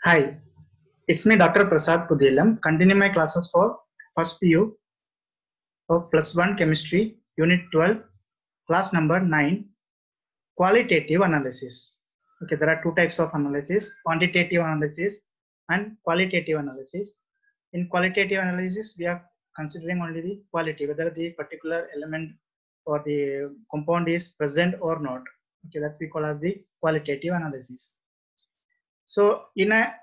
Hi, it's me, Dr. Prasad Pudilam. Continue my classes for first PU of plus 1 chemistry, unit 12, class number 9, qualitative analysis. Okay, there are two types of analysis, quantitative analysis and qualitative analysis. In qualitative analysis, we are considering only the quality, whether the particular element or the compound is present or not. Okay, that we call as the qualitative analysis. So in a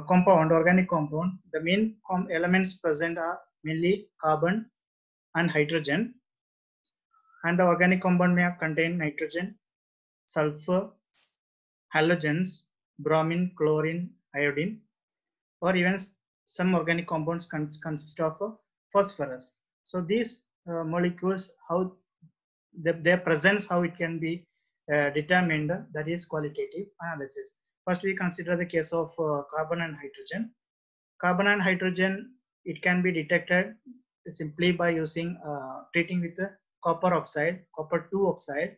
compound, organic compound, the main elements present are mainly carbon and hydrogen, and the organic compound may contain nitrogen, sulfur, halogens, bromine, chlorine, iodine, or even some organic compounds consist of phosphorus. So these molecules, how their presence, how it can be determined, that is qualitative analysis. First, we consider the case of carbon and hydrogen. Carbon and hydrogen, it can be detected simply by using treating with the copper oxide, copper 2 oxide.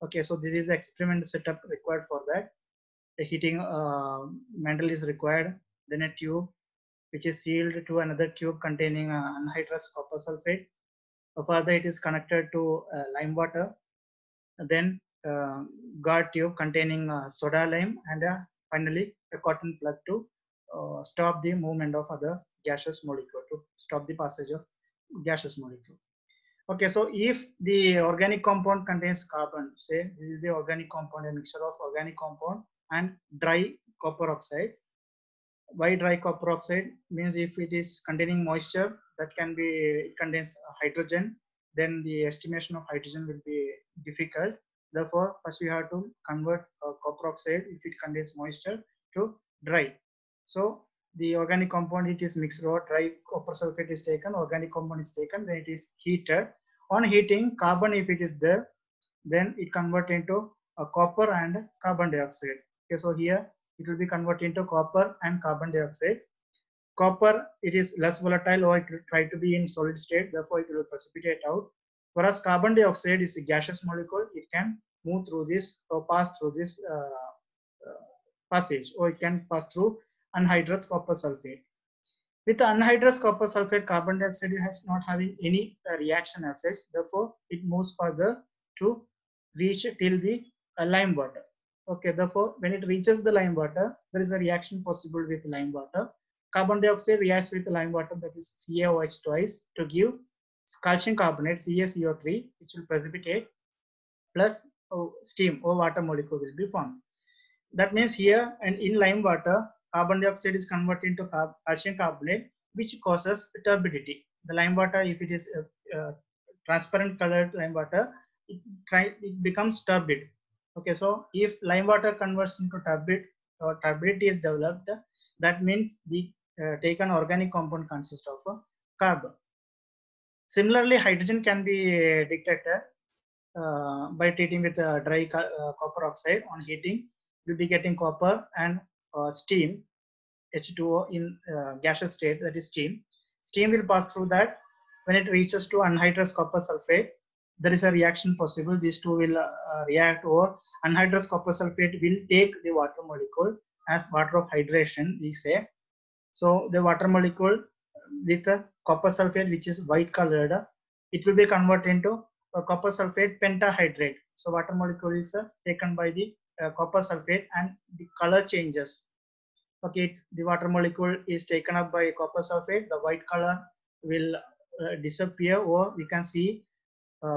Okay, so this is the experiment setup required for that. The heating mantle is required, then a tube which is sealed to another tube containing anhydrous copper sulfate. Further, it is connected to lime water, then guard tube containing soda lime, and finally a cotton plug to stop the movement of other gaseous molecule, to stop the passage of gaseous molecule. Okay, so if the organic compound contains carbon, say this is the organic compound, a mixture of organic compound and dry copper oxide. Why dry copper oxide? Means if it is containing moisture, that can be, it contains hydrogen, then the estimation of hydrogen will be difficult. Therefore, first we have to convert copper oxide, if it contains moisture, to dry. So the organic compound, it is mixed, or dry copper sulfate is taken, organic compound is taken, then it is heated. On heating, carbon, if it is there, then it convert into copper and carbon dioxide. Okay, so here it will be converted into copper and carbon dioxide. Copper, it is less volatile, or it will try to be in solid state, therefore it will precipitate out. Whereas carbon dioxide is a gaseous molecule, it can move through this or pass through this passage, or it can pass through anhydrous copper sulfate. With anhydrous copper sulfate, carbon dioxide has not having any reaction as such, therefore it moves further to reach till the lime water. Okay, therefore when it reaches the lime water, there is a reaction possible with lime water. Carbon dioxide reacts with lime water, that is CaOH twice, to give calcium carbonate, CaCO3, which will precipitate, plus steam or water molecule will be formed. That means here, and in lime water, carbon dioxide is converted into calcium carbonate, which causes turbidity. The lime water, if it is transparent colored lime water, it becomes turbid. Okay, so if lime water converts into turbid, or turbidity is developed, that means the taken organic compound consists of carbon. Similarly, hydrogen can be detected by treating with dry copper oxide. On heating, you'll be getting copper and steam, H2O in gaseous state, that is steam. Steam will pass through that. When it reaches to anhydrous copper sulfate, there is a reaction possible. These two will react, or anhydrous copper sulfate will take the water molecule as water of hydration, we say. So the water molecule with a copper sulfate, which is white colored, it will be converted into a copper sulfate pentahydrate. So water molecule is taken by the copper sulfate, and the color changes. Okay, the water molecule is taken up by copper sulfate, the white color will disappear, or we can see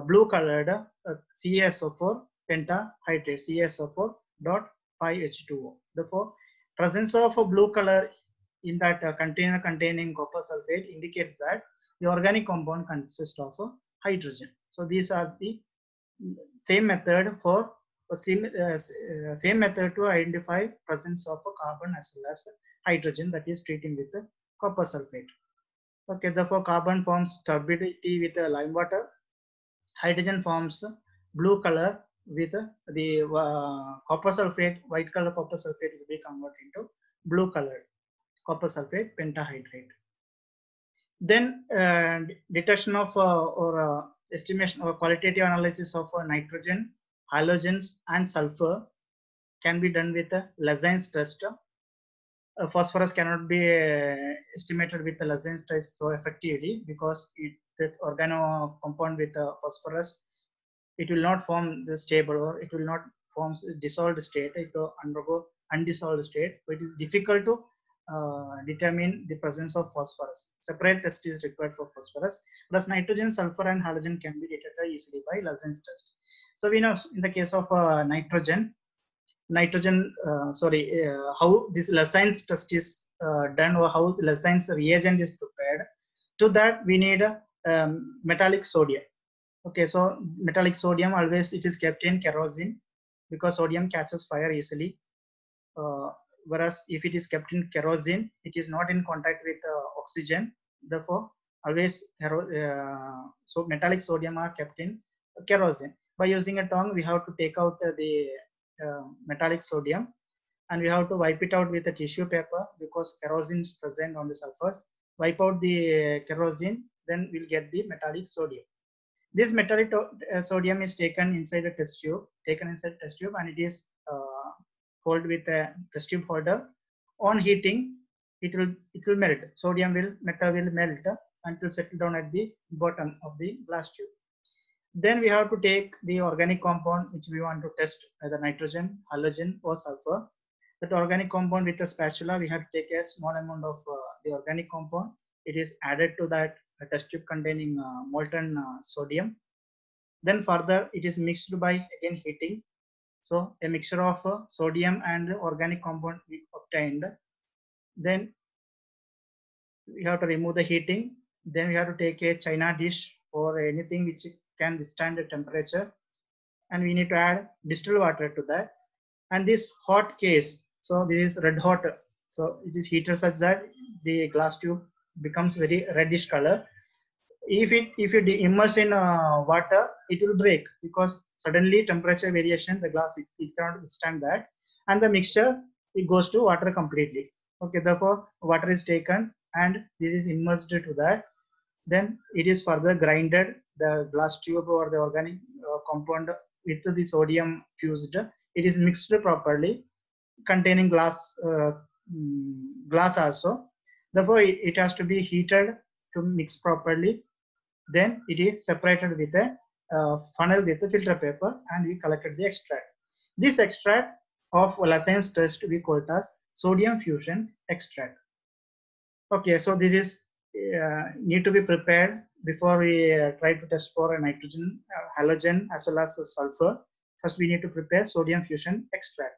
blue colored CaSO4 pentahydrate, CaSO4 dot 5H2O. Therefore, presence of a blue color in that container containing copper sulfate indicates that the organic compound consists of hydrogen. So these are the same method for same method to identify presence of a carbon as well as hydrogen, that is treating with the copper sulfate. Okay, therefore carbon forms turbidity with lime water. Hydrogen forms blue color with the copper sulfate, white color copper sulfate will be converted into blue color copper sulfate pentahydrate. Then detection of or estimation or qualitative analysis of nitrogen, halogens, and sulfur can be done with a Lezein's test. phosphorus cannot be estimated with the Lorentz test so effectively, because the organo compound with phosphorus, it will not form the stable, or it will not form dissolved state. It will undergo undissolved state. So it is difficult to determine the presence of phosphorus. Separate test is required for phosphorus. Plus nitrogen, sulfur, and halogen can be detected easily by Lorentz test. So we know in the case of how this Lorentz test is done, or how Lorentz reagent is prepared. To that we need metallic sodium. Okay, so metallic sodium always it is kept in kerosene, because sodium catches fire easily. Whereas if it is kept in kerosene, it is not in contact with oxygen. Therefore, always so metallic sodium are kept in kerosene. By using a tongue, we have to take out the metallic sodium, and we have to wipe it out with a tissue paper, because kerosene is present on the sulfurs. Wipe out the kerosene, then we'll get the metallic sodium. This metallic sodium is taken inside a test tube, and it is held with a test tube holder. On heating, it will melt. Metal will melt until settle down at the bottom of the glass tube. Then we have to take the organic compound which we want to test, either nitrogen, halogen, or sulfur. That organic compound, with a spatula, we have to take a small amount of the organic compound. It is added to that test tube containing molten sodium. Then further it is mixed by again heating. So a mixture of sodium and the organic compound we obtained. Then we have to remove the heating. Then we have to take a china dish or anything which can withstand the temperature, and we need to add distilled water to that. And this hot case, so this is red hot, so it is heated such that the glass tube becomes very reddish color. If you immerse in water, it will break, because suddenly temperature variation, the glass it cannot withstand that, and the mixture it goes to water completely. Okay, therefore water is taken and this is immersed to that. Then it is further grinded, the glass tube or the organic compound with the sodium fused. It is mixed properly, containing glass also. Therefore it has to be heated to mix properly. Then it is separated with a funnel with a filter paper, and we collected the extract. This extract of Lorentz test we call it as sodium fusion extract. Okay, so this is need to be prepared before we try to test for a nitrogen, halogen, as well as sulfur. First we need to prepare sodium fusion extract.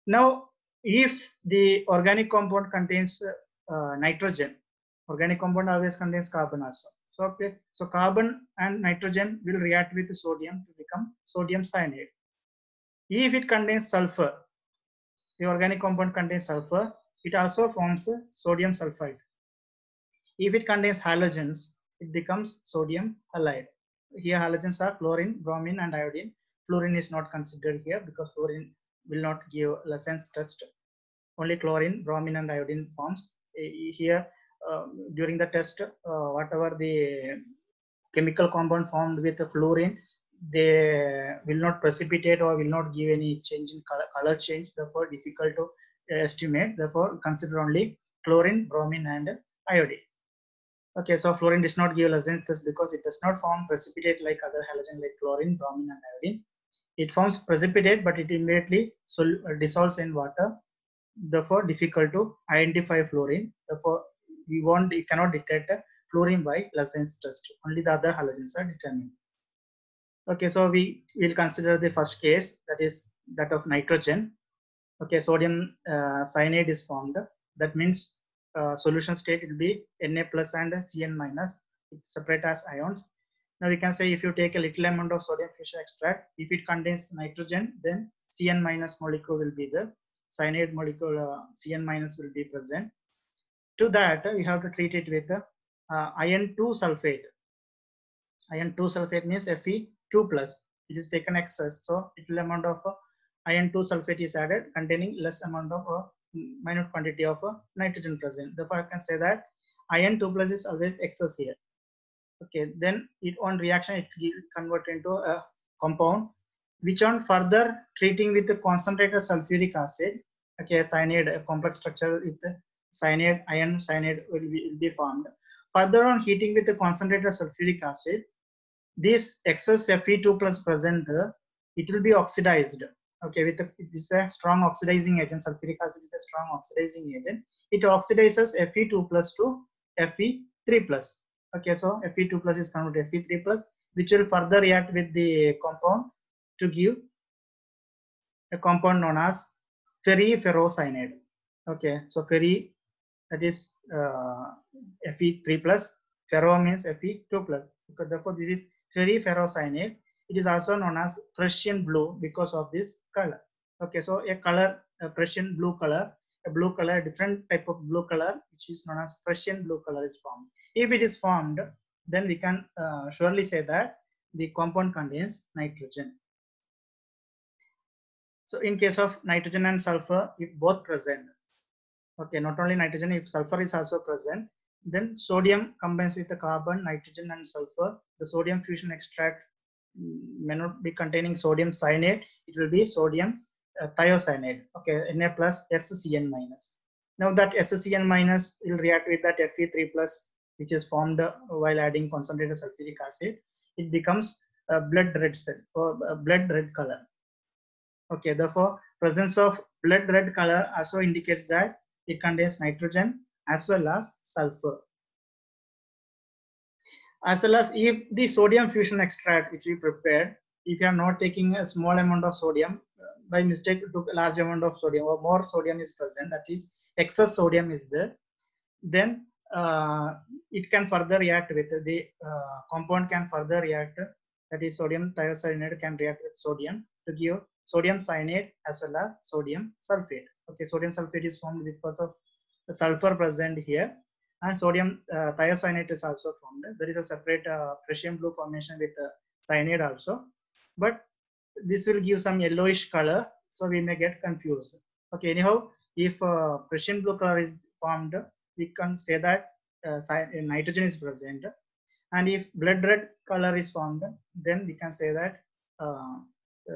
Now if the organic compound contains nitrogen, organic compound always contains carbon also. So okay, so carbon and nitrogen will react with sodium to become sodium cyanide. If it contains sulfur, the organic compound contains sulfur, it also forms sodium sulfide. If it contains halogens, it becomes sodium halide. Here halogens are chlorine, bromine, and iodine. Fluorine is not considered here, because fluorine will not give Lorentz test. Only chlorine, bromine, and iodine forms. Here during the test, whatever the chemical compound formed with the fluorine, they will not precipitate or will not give any change in color change. Therefore difficult to estimate. Therefore consider only chlorine, bromine, and iodine. Okay, so fluorine does not give Lorentz test because it does not form precipitate like other halogen like chlorine, bromine, and iodine. It forms precipitate, but it immediately dissolves in water. Therefore difficult to identify fluorine. Therefore we cannot detect fluorine by Lorentz test. Only the other halogens are determined. Okay, so we will consider the first case, that is that of nitrogen. Okay, sodium cyanide is formed. That means solution state will be Na plus and Cn minus. It's separate as ions. Now we can say if you take a little amount of sodium fusion extract, if it contains nitrogen, then Cn minus molecule will be the cyanide molecule. Cn minus will be present. To that we have to treat it with iron 2 sulfate. Iron 2 sulfate means Fe2 plus. It is taken excess, so little amount of iron 2 sulfate is added, containing less amount of minute quantity of nitrogen present. Therefore I can say that iron 2 plus is always excess here. Okay, then it on reaction it will convert into a compound, which on further treating with the concentrated sulfuric acid, Okay, cyanide, a complex structure with cyanide, iron cyanide will be formed. Further on, heating with the concentrated sulfuric acid, this excess Fe2 plus present, it will be oxidized. Okay, with it is a strong oxidizing agent. Sulfuric acid is a strong oxidizing agent. It oxidizes Fe2 plus to Fe3 plus. Okay, so Fe2 plus is converted to Fe3 plus, which will further react with the compound to give a compound known as ferriferrocyanide. Okay, so ferri, that is Fe3 plus, ferro means Fe2 plus. Because therefore, this is ferriferrocyanide. It is also known as Prussian blue because of this color. Okay, so a color, a Prussian blue color, a blue color, different type of blue color, which is known as Prussian blue color is formed. If it is formed, then we can surely say that the compound contains nitrogen. So in case of nitrogen and sulfur, if both present, okay, not only nitrogen, if sulfur is also present, then sodium combines with the carbon, nitrogen and sulfur. The sodium fusion extract may not be containing sodium cyanide, it will be sodium thiocyanide. Okay, Na plus SCN minus. Now that SCN minus will react with that Fe3 plus, which is formed while adding concentrated sulfuric acid. It becomes a blood red cell or blood red color. Okay, therefore, presence of blood red color also indicates that it contains nitrogen as well as sulfur. As well as if the sodium fusion extract which we prepared, if you are not taking a small amount of sodium, by mistake took a large amount of sodium or more sodium is present, that is excess sodium is there, then it can further react with the compound can further react, that is sodium thiocyanide can react with sodium to give sodium cyanide as well as sodium sulfate. Okay, sodium sulfate is formed because of the sulfur present here, and sodium thiocyanate is also formed. There is a separate Prussian blue formation with cyanide also, but this will give some yellowish color, so we may get confused. Okay, anyhow, if Prussian blue color is formed, we can say that nitrogen is present, and if blood red color is formed, then we can say that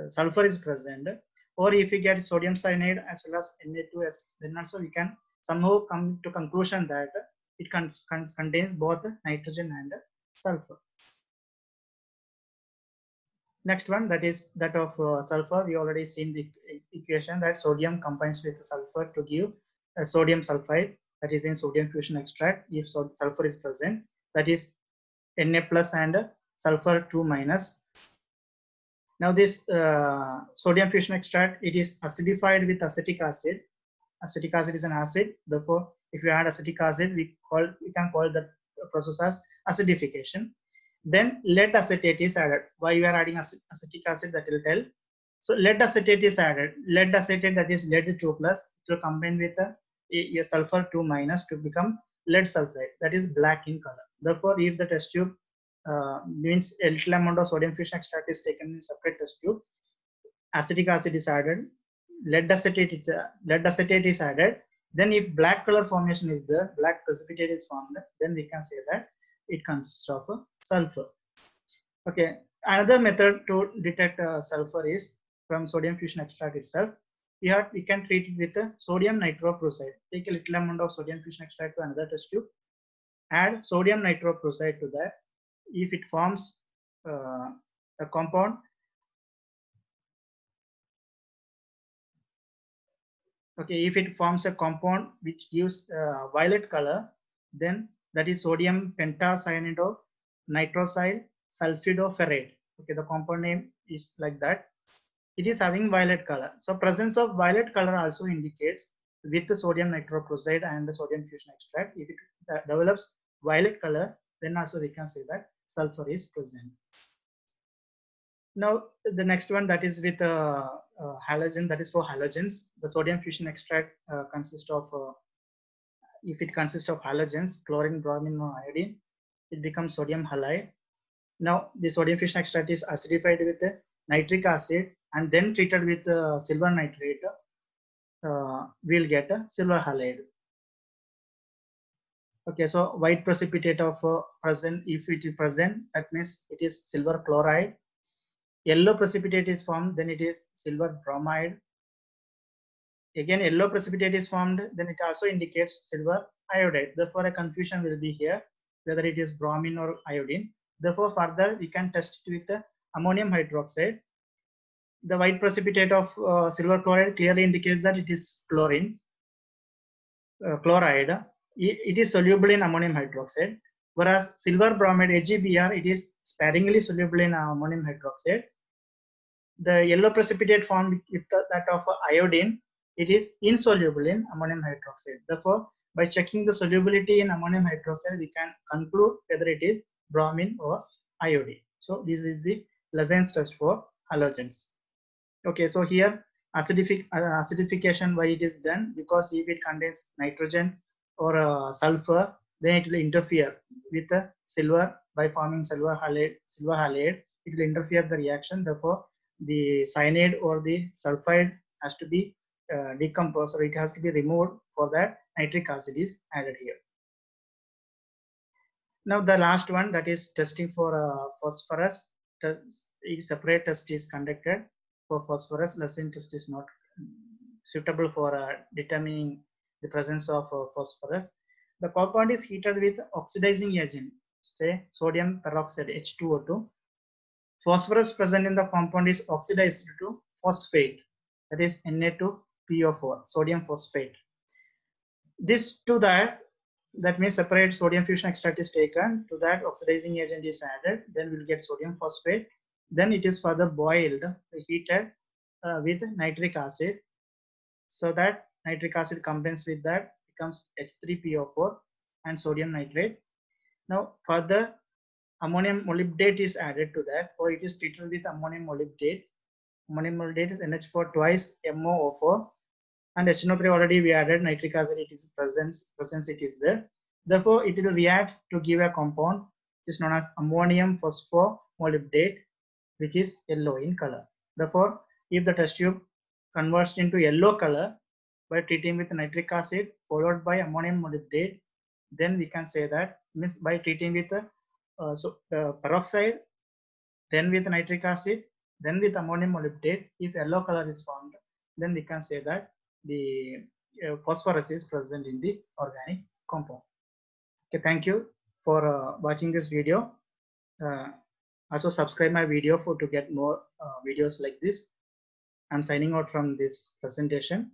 sulfur is present. Or if we get sodium cyanide as well as Na2S, then also we can somehow come to conclusion that it contains both nitrogen and sulfur. Next one, that is that of sulfur. We already seen the equation that sodium combines with sulfur to give sodium sulfide, that is in sodium fusion extract. If sulfur is present, that is Na plus and sulfur 2 minus. Now this sodium fusion extract, it is acidified with acetic acid. Acetic acid is an acid. Therefore, if you add acetic acid, we can call that process as acidification. Then lead acetate is added. Why you are adding acetic acid, that will tell. So lead acetate is added. Lead acetate, that is lead 2 plus, it will combine with a sulfur 2 minus to become lead sulfide, that is black in color. Therefore, if the test tube means a little amount of sodium fusion extract is taken in separate test tube, acetic acid is added, lead acetate is added, then if black color formation is there, black precipitate is formed, then we can say that it consists of sulfur. Okay, another method to detect sulfur is from sodium fusion extract itself. We can treat it with sodium nitroprusside. Take a little amount of sodium fusion extract to another test tube, add sodium nitroprusside to that. If it forms a compound, okay, if it forms a compound which gives violet color, then that is sodium pentacyanide nitrosyl sulfidoferrate. Okay, the compound name is like that. It is having violet color. So presence of violet color also indicates with the sodium nitroprusside and the sodium fusion extract, if it develops violet color, then also we can say that sulfur is present. Now the next one, that is with halogen, that is for halogens. The sodium fusion extract consists of, if it consists of halogens, chlorine, bromine or iodine, it becomes sodium halide. Now the sodium fusion extract is acidified with nitric acid and then treated with silver nitrate, we'll get a silver halide. Okay, so white precipitate of present, if it is present, that means it is silver chloride. Yellow precipitate is formed, then it is silver bromide. again yellow precipitate is formed, then it also indicates silver iodide. Therefore, a confusion will be here whether it is bromine or iodine. Therefore, further we can test it with the ammonium hydroxide. The white precipitate of silver chloride clearly indicates that it is chlorine, chloride. It is soluble in ammonium hydroxide, whereas silver bromide AgBr, it is sparingly soluble in ammonium hydroxide. The yellow precipitate formed with that of iodine, it is insoluble in ammonium hydroxide. Therefore, by checking the solubility in ammonium hydroxide, we can conclude whether it is bromine or iodine. So this is the Lassaine's test for halogens. Okay, so here acidification, why it is done? Because if it contains nitrogen or sulfur, then it will interfere with the silver by forming silver halide. It will interfere the reaction. Therefore, the cyanide or the sulfide has to be decomposed, or it has to be removed. For that, nitric acid is added here. Now the last one, that is testing for phosphorus. A separate test is conducted for phosphorus. Lassaigne test is not suitable for determining the presence of phosphorus. The compound is heated with oxidizing agent, say sodium peroxide H2O2. Phosphorus present in the compound is oxidized to phosphate, that is Na2PO4, sodium phosphate. This to that means separate sodium fusion extract is taken, to that oxidizing agent is added, then we'll get sodium phosphate. Then it is further boiled, heated with nitric acid, so that nitric acid combines with that, becomes H3PO4 and sodium nitrate. Now further ammonium molybdate is added to that, or it is treated with ammonium molybdate. Ammonium molybdate is NH4 twice MoO4, and HNO3 already we added, nitric acid it is presence it is there. Therefore, it will react to give a compound which is known as ammonium phosphomolybdate, which is yellow in color. Therefore, if the test tube converts into yellow color by treating with nitric acid followed by ammonium molybdate, then we can say that, means by treating with peroxide, then with nitric acid, then with ammonium molybdate, if yellow color is formed, then we can say that the phosphorus is present in the organic compound. Okay, thank you for watching this video. Also subscribe my video to get more videos like this. I'm signing out from this presentation.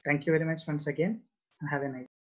Thank you very much once again, and have a nice day.